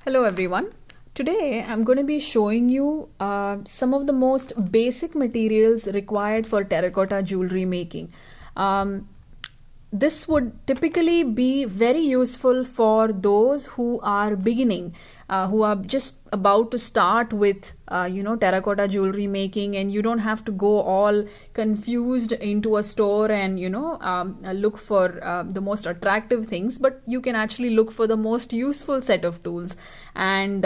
Hello everyone. Today I'm going to be showing you some of the most basic materials required for terracotta jewelry making. Um, this would typically be very useful for those who are beginning, who are just about to start with terracotta jewelry making, and you don't have to go all confused into a store and look for the most attractive things, but you can actually look for the most useful set of tools. And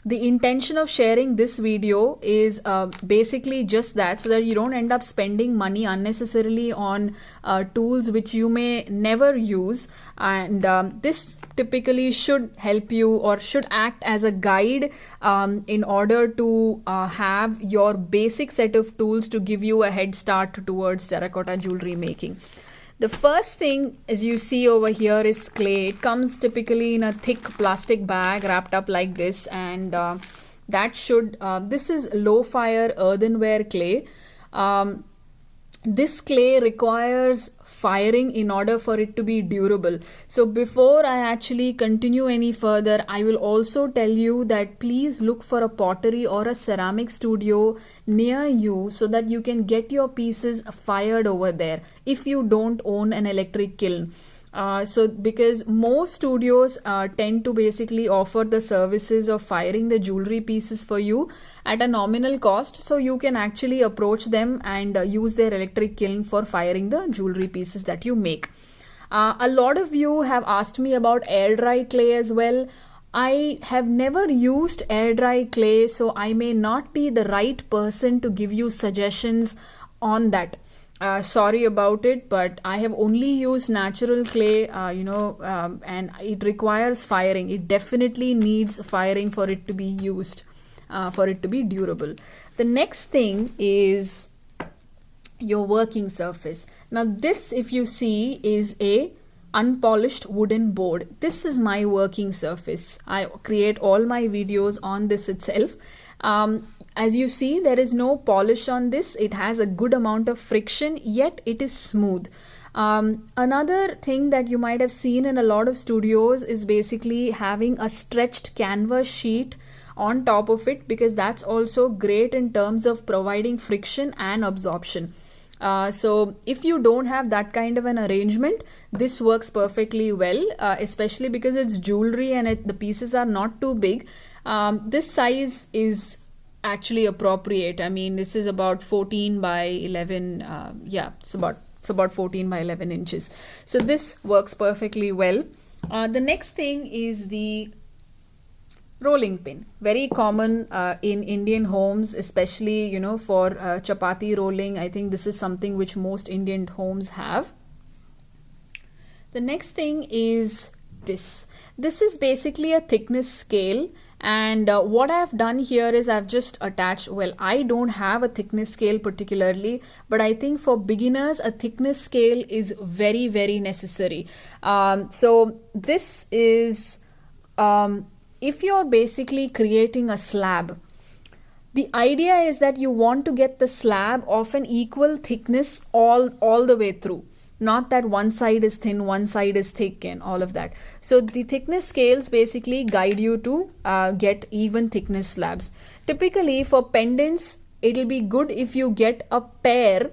the intention of sharing this video is basically just that, so that you don't end up spending money unnecessarily on tools which you may never use. And this typically should help you or should act as a guide in order to have your basic set of tools to give you a head start towards terracotta jewelry making. The first thing, as you see over here, is clay. It comes typically in a thick plastic bag wrapped up like this, and this is low fire earthenware clay. This clay requires firing in order for it to be durable. So before I actually continue any further, I will also tell you that please look for a pottery or a ceramic studio near you so that you can get your pieces fired over there if you don't own an electric kiln. Because most studios tend to basically offer the services of firing the jewelry pieces for you at a nominal cost, so you can actually approach them and use their electric kiln for firing the jewelry pieces that you make. A lot of you have asked me about air dry clay as well. I have never used air dry clay, so I may not be the right person to give you suggestions on that. Sorry about it, but I have only used natural clay, and it requires firing. It definitely needs firing for it to be used, for it to be durable. The next thing is your working surface. Now this, if you see, is a unpolished wooden board. This is my working surface. I create all my videos on this itself. As you see, there is no polish on this. It has a good amount of friction, yet it is smooth. Another thing that you might have seen in a lot of studios is basically having a stretched canvas sheet on top of it, because that's also great in terms of providing friction and absorption. So if you don't have that kind of an arrangement, this works perfectly well, especially because it's jewelry and the pieces are not too big. This size is actually appropriate. I mean, this is about 14 by 11. It's about 14 by 11 inches. So this works perfectly well. The next thing is the rolling pin. Very common in Indian homes, especially for chapati rolling. I think this is something which most Indian homes have. The next thing is this. This is basically a thickness scale. And what I've done here is I've just attached, well, I don't have a thickness scale particularly, but I think for beginners a thickness scale is very, very necessary. So this is, if you're basically creating a slab, the idea is that you want to get the slab of an equal thickness all the way through. Not that one side is thin, one side is thick and all of that. So the thickness scales basically guide you to get even thickness slabs. Typically for pendants, it'll be good if you get a pair.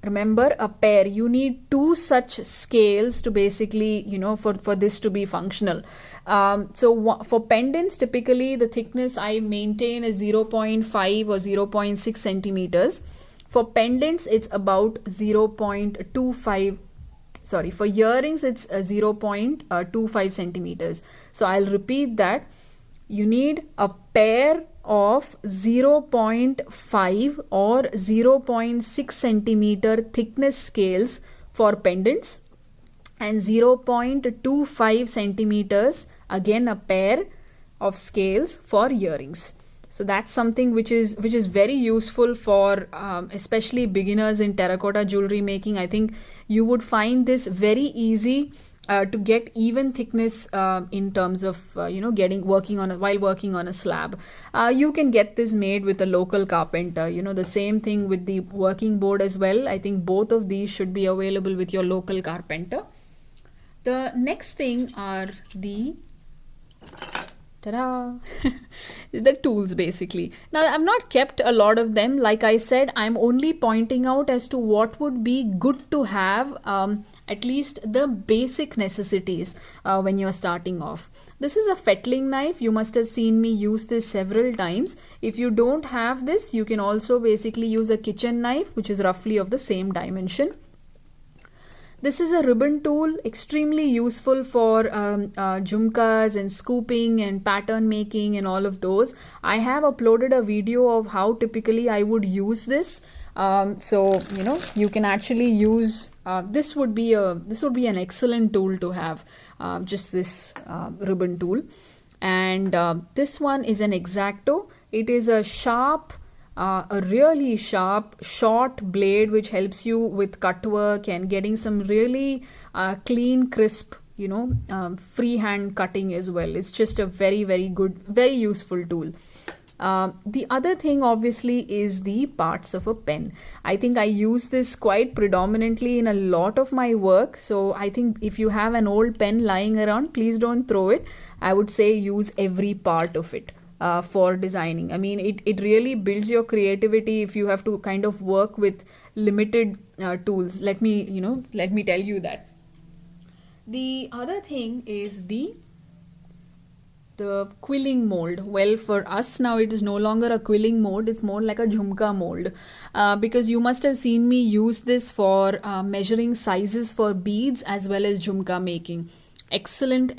Remember, a pair. You need two such scales to basically, for this to be functional. For pendants, typically the thickness I maintain is 0.5 or 0.6 centimeters. For pendants, it's about 0.25. Sorry, for earrings, it's 0.25 centimeters. So I'll repeat that. You need a pair of 0.5 or 0.6 centimeter thickness scales for pendants, and 0.25 centimeters, again a pair of scales for earrings. So that's something which is very useful for especially beginners in terracotta jewelry making. I think you would find this very easy to get even thickness in terms of working on a slab. You can get this made with a local carpenter. The same thing with the working board as well. I think both of these should be available with your local carpenter. The next thing are the Ta-da! The tools basically. Now I've not kept a lot of them. Like I said, I'm only pointing out as to what would be good to have, at least the basic necessities when you're starting off. This is a fettling knife. You must have seen me use this several times. If you don't have this, you can also basically use a kitchen knife, which is roughly of the same dimension. This is a ribbon tool, extremely useful for jhumkas and scooping and pattern making and all of those. I have uploaded a video of how typically I would use this. So you can actually use this would be an excellent tool to have, just this ribbon tool. And this one is an X-Acto. It is a sharp, a really sharp short blade which helps you with cut work and getting some really clean, crisp, freehand cutting as well. It's just a very, very good, very useful tool. The other thing obviously is the parts of a pen. I think I use this quite predominantly in a lot of my work. So I think if you have an old pen lying around, please don't throw it. I would say use every part of it. For designing. I mean, it really builds your creativity if you have to kind of work with limited tools. Let me tell you that. The other thing is the quilling mold. Well, for us now it is no longer a quilling mold, it's more like a jhumka mold, because you must have seen me use this for measuring sizes for beads as well as jhumka making. Excellent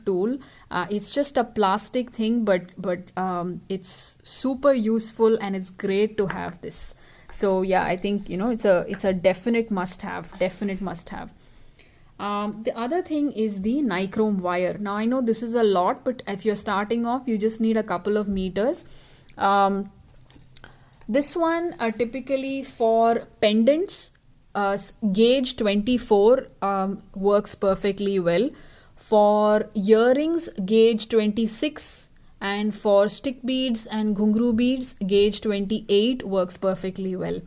tool. It's just a plastic thing, but it's super useful and it's great to have this. So yeah, I think it's a definite must have. The other thing is the nichrome wire. Now I know this is a lot, but if you're starting off, you just need a couple of meters. This one typically for pendants. Gauge 24 works perfectly well. For earrings, gauge 26, and for stick beads and ghungru beads, gauge 28 works perfectly well.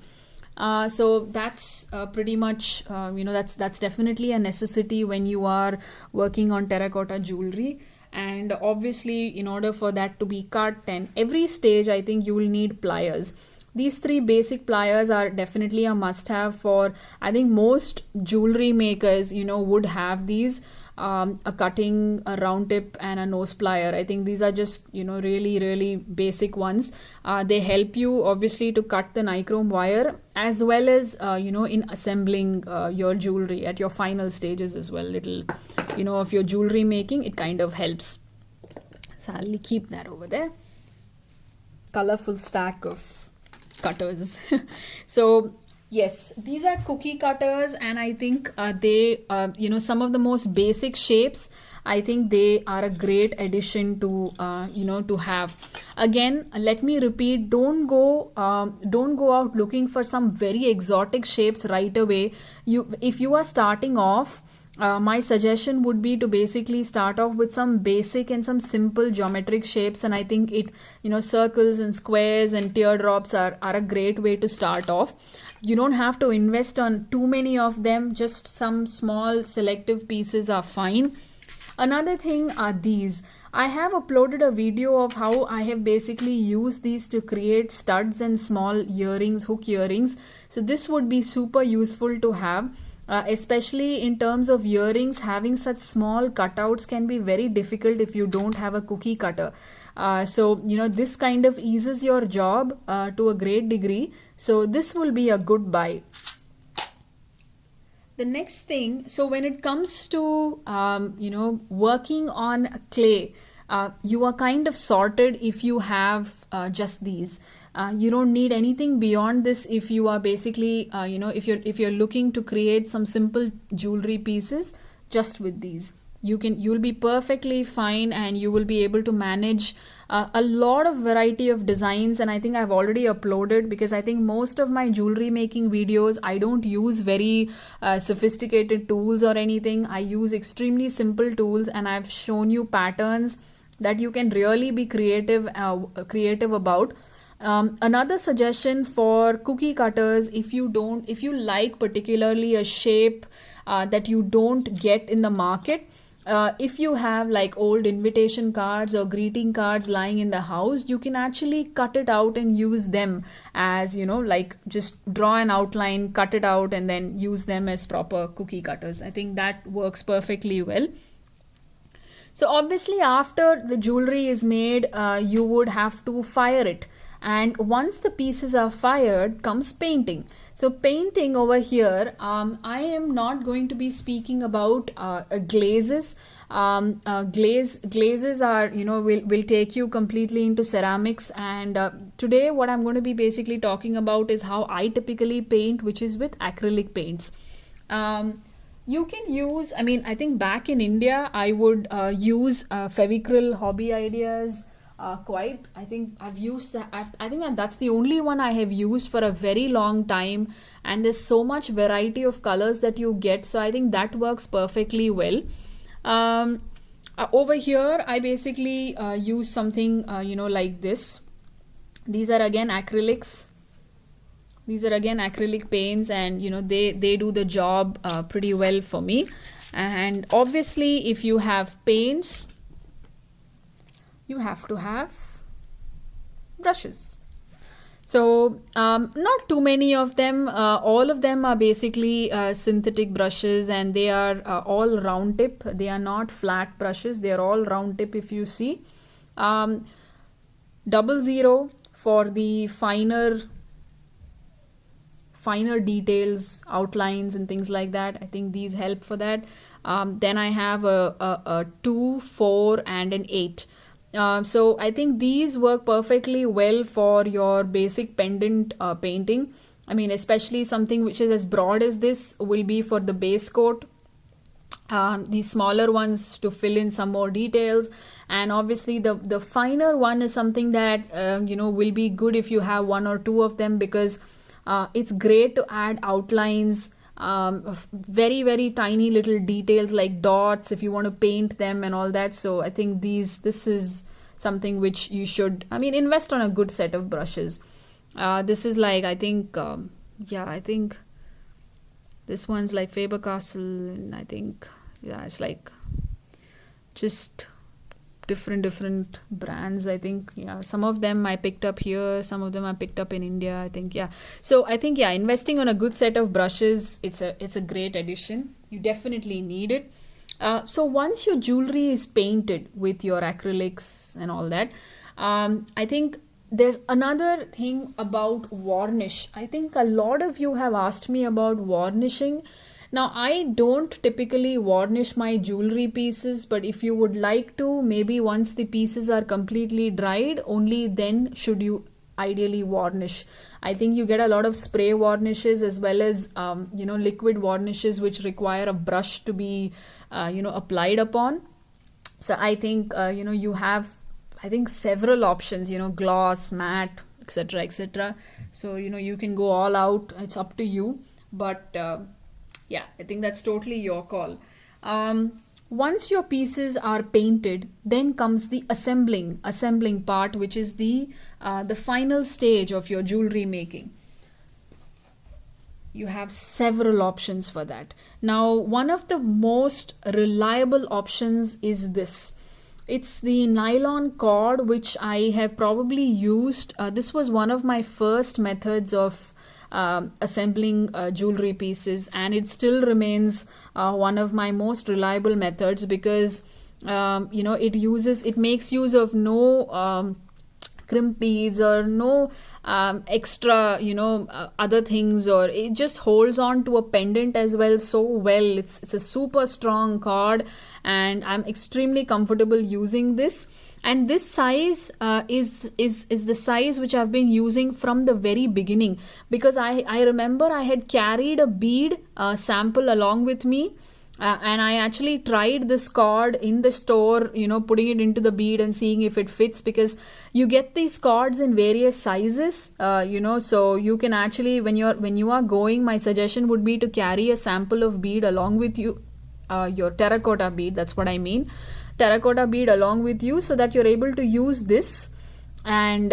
So that's pretty much that's definitely a necessity when you are working on terracotta jewelry. And obviously, in order for that to be cut, and every stage, I think you will need pliers. These three basic pliers are definitely a must-have for, I think, most jewelry makers, would have these, a cutting, a round tip and a nose plier. I think these are just, really basic ones. They help you obviously to cut the nichrome wire as well as, in assembling your jewelry at your final stages as well. Little, of your jewelry making, it kind of helps. So I'll keep that over there. Colorful stack of cutters. So yes, these are cookie cutters, and I think they some of the most basic shapes, I think they are a great addition to to have. Again, let me repeat, don't go out looking for some very exotic shapes right away. If you are starting off, my suggestion would be to basically start off with some basic and some simple geometric shapes, and I think circles and squares and teardrops are a great way to start off. You don't have to invest on too many of them, just some small selective pieces are fine. Another thing are these. I have uploaded a video of how I have basically used these to create studs and small earrings, hook earrings. So this would be super useful to have. Especially in terms of earrings, having such small cutouts can be very difficult if you don't have a cookie cutter. So this kind of eases your job to a great degree. So this will be a good buy. The next thing, so when it comes to working on clay, you are kind of sorted if you have just these. You don't need anything beyond this if you are basically if you're looking to create some simple jewelry pieces. Just with these you'll be perfectly fine, and you will be able to manage a lot of variety of designs. And I think I've already uploaded, because I think most of my jewelry making videos, I don't use very sophisticated tools or anything. I use extremely simple tools, and I've shown you patterns that you can really be creative about. Another suggestion for cookie cutters, if you like particularly a shape that you don't get in the market, if you have like old invitation cards or greeting cards lying in the house, you can actually cut it out and use them as, like just draw an outline, cut it out, and then use them as proper cookie cutters. I think that works perfectly well. So obviously after the jewelry is made, you would have to fire it. And once the pieces are fired, comes painting. So painting over here, I am not going to be speaking about glazes. Glazes are, will take you completely into ceramics. And today what I'm going to be basically talking about is how I typically paint, which is with acrylic paints. You can use, I think back in India, I would use Fevicryl Hobby Ideas quite. I think I've used that. I think that's the only one I have used for a very long time. And there's so much variety of colors that you get. So I think that works perfectly well. Over here, I basically use something, like this. These are again acrylics. These are again acrylic paints, and they do the job pretty well for me. And obviously if you have paints, you have to have brushes. So not too many of them. All of them are basically synthetic brushes, and they are all round tip. They are not flat brushes. They are all round tip if you see. 00 for the finer details, outlines and things like that. I think these help for that. Then I have a 2, 4 and an 8. So I think these work perfectly well for your basic pendant painting. Especially something which is as broad as this will be for the base coat. These smaller ones to fill in some more details, and obviously the finer one is something that will be good if you have 1 or 2 of them, because it's great to add outlines, very very tiny little details like dots if you want to paint them and all that. So I think this is something which you should invest on a good set of brushes. This is like, I think I think this one's like Faber-Castell, and I think it's like just different brands. I think some of them I picked up here, some of them I picked up in India, I think. So I think investing on a good set of brushes, it's a great addition. You definitely need it. So once your jewelry is painted with your acrylics and all that, I think there's another thing about varnish. I think a lot of you have asked me about varnishing. Now, I don't typically varnish my jewelry pieces, but if you would like to, maybe once the pieces are completely dried, only then should you ideally varnish. I think you get a lot of spray varnishes as well as liquid varnishes which require a brush to be applied upon. So I think you have several options, gloss, matte, etc. So you can go all out. It's up to you, but I think that's totally your call. Once your pieces are painted, then comes the assembling part, which is the final stage of your jewelry making. You have several options for that. Now, one of the most reliable options is this. It's the nylon cord, which I have probably used. This was one of my first methods of assembling jewelry pieces, and it still remains one of my most reliable methods, because it makes use of no crimp beads or no extra other things, or it just holds on to a pendant as well so well. It's a super strong cord, and I'm extremely comfortable using this. And this size is the size which I've been using from the very beginning, because I remember I had carried a bead sample along with me, and I actually tried this cord in the store, putting it into the bead and seeing if it fits, because you get these cords in various sizes, so you can actually, when you are going, my suggestion would be to carry a sample of bead along with you, your terracotta bead, that's what I mean, terracotta bead along with you, so that you're able to use this and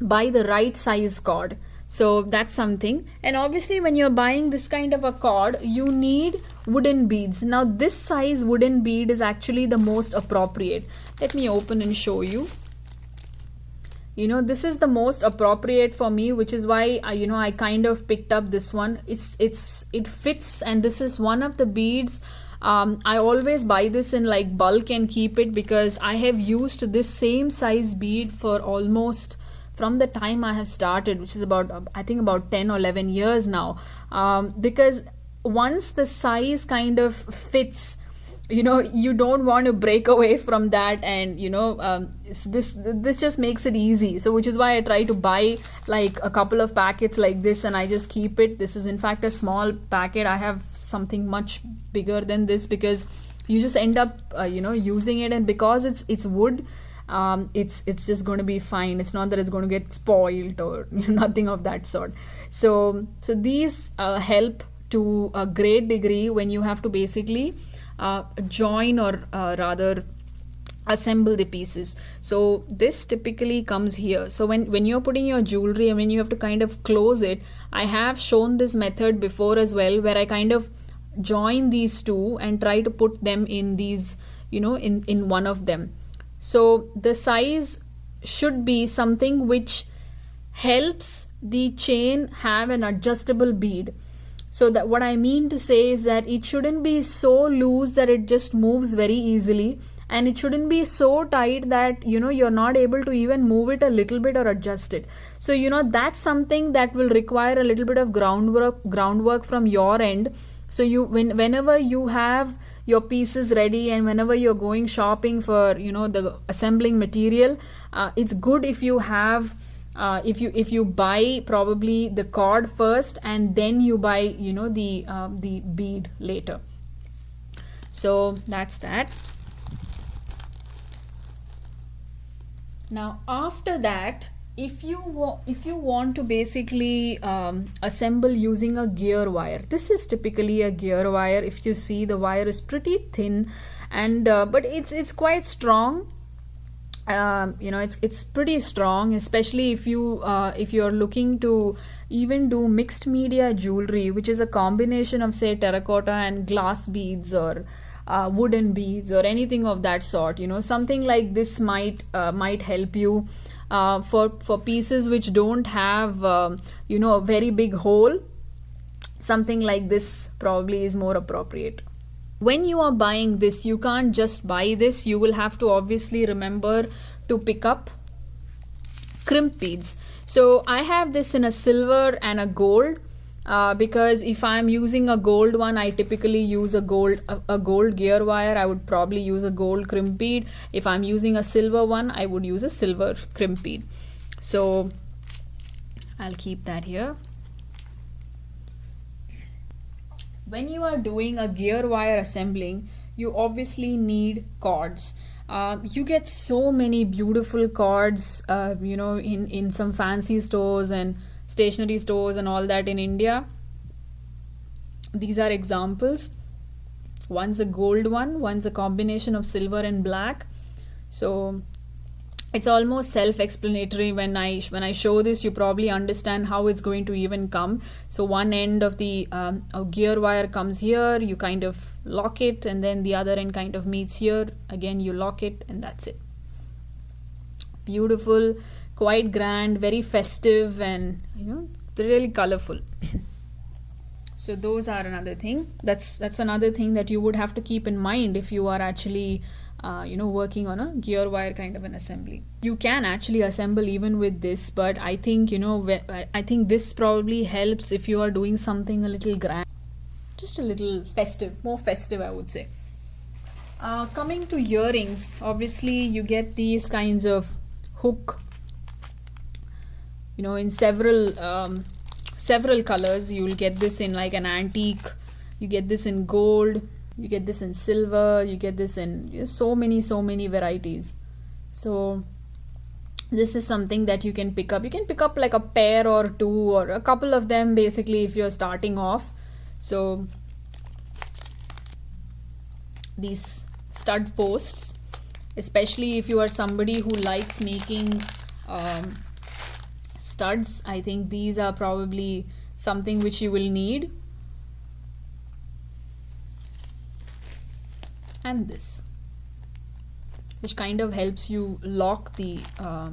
buy the right size cord. So that's something. And obviously when you're buying this kind of a cord, you need wooden beads. Now this size wooden bead is actually the most appropriate. Let me open and show you. You know, this is the most appropriate for me, which is why I kind of picked up this one. It fits, and this is one of the beads. I always buy this in like bulk and keep it, because I have used this same size bead for almost from the time I have started, which is about I think about 10 or 11 years now. Because once the size kind of fits, you don't want to break away from that, and this just makes it easy. So which is why I try to buy like a couple of packets like this, and I just keep it. This is in fact a small packet. I have something much bigger than this, because you just end up using it, and because it's wood, it's just going to be fine. It's not that it's going to get spoiled or nothing of that sort. So these help to a great degree when you have to basically join or rather assemble the pieces. So this typically comes here. So when you're putting your jewelry, I mean, you have to kind of close it. I have shown this method before as well, where I kind of join these two and try to put them in these, in one of them. So the size should be something which helps the chain have an adjustable bead. So that what I mean to say is that it shouldn't be so loose that it just moves very easily, and it shouldn't be so tight that you're not able to even move it a little bit or adjust it. So that's something that will require a little bit of groundwork from your end. So whenever you have your pieces ready, and whenever you're going shopping for the assembling material, it's good if you have if you buy probably the cord first, and then you buy the bead later. So that's that. Now after that, if you want to basically assemble using a gear wire, this is typically a gear wire. If you see, the wire is pretty thin, and but it's quite strong. It's pretty strong, especially if you're looking to even do mixed media jewelry, which is a combination of say terracotta and glass beads, or wooden beads, or anything of that sort. Something like this might help you for pieces which don't have a very big hole. Something like this probably is more appropriate. When you are buying this, you can't just buy this. You will have to obviously remember to pick up crimp beads. So I have this in a silver and a gold, because if I'm using a gold one, I typically use a gold gear wire. I would probably use a gold crimp bead. If I'm using a silver one, I would use a silver crimp bead. So I'll keep that here. When you are doing a gear wire assembling, you obviously need cords. You get so many beautiful cords, in some fancy stores and stationery stores and all that in India. These are examples. One's a gold one, one's a combination of silver and black. So it's almost self-explanatory. When I show this, you probably understand how it's going to even come. So one end of the gear wire comes here, you kind of lock it, and then the other end kind of meets here. Again, you lock it, and that's it. Beautiful, quite grand, very festive, and really colorful. So those are another thing. That's another thing that you would have to keep in mind if you are actually working on a gear wire kind of an assembly. You can actually assemble even with this, but I think I think this probably helps if you are doing something a little grand, just a little festive, more festive, I would say. Coming to earrings, obviously you get these kinds of hook, in several colors. You will get this in like an antique, you get this in gold, you get this in silver, you get this in so many varieties. So this is something that you can pick up. You can pick up like a pair or two or a couple of them basically if you're starting off. So these stud posts, especially if you are somebody who likes making studs, I think these are probably something which you will need. and this, which kind of helps you lock the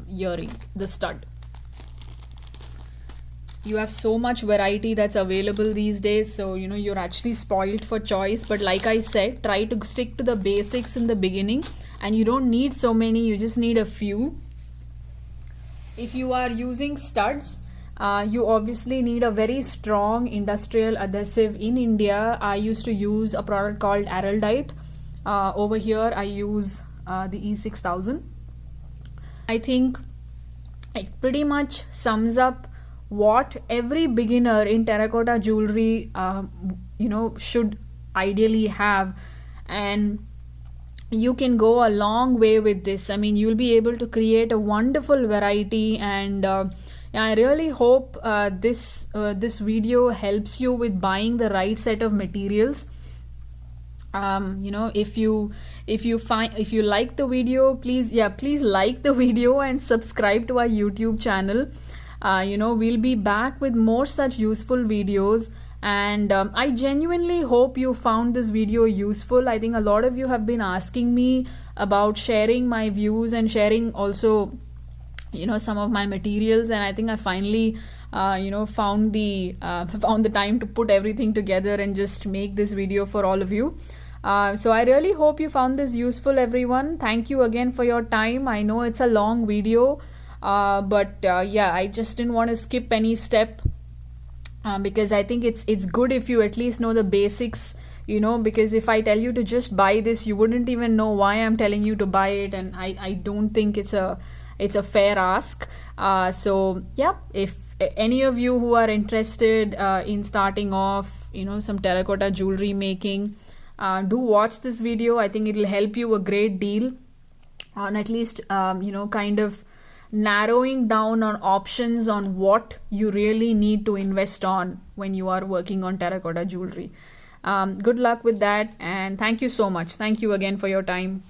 earring, the stud. You have so much variety that's available these days, so you're actually spoiled for choice. But like I said, try to stick to the basics in the beginning, and you don't need so many, you just need a few. If you are using studs, you obviously need a very strong industrial adhesive. In India, I used to use a product called Araldite. Over here I use the E6000. I think it pretty much sums up what every beginner in terracotta jewelry should ideally have, and you can go a long way with this. I mean, you'll be able to create a wonderful variety, and I really hope this video helps you with buying the right set of materials. If you like the video, please like the video and subscribe to our YouTube channel. We'll be back with more such useful videos, and I genuinely hope you found this video useful. I think a lot of you have been asking me about sharing my views and sharing also some of my materials, and I think I finally found the time to put everything together and just make this video for all of you. So I really hope you found this useful, everyone. Thank you again for your time. I know it's a long video, but I just didn't want to skip any step, because I think it's good if you at least know the basics, because if I tell you to just buy this, you wouldn't even know why I'm telling you to buy it, and I don't think it's a fair ask. So yeah, if any of you who are interested in starting off some terracotta jewelry making, do watch this video. I think it'll help you a great deal on at least kind of narrowing down on options on what you really need to invest on when you are working on terracotta jewelry. Good luck with that, and thank you so much. Thank you again for your time.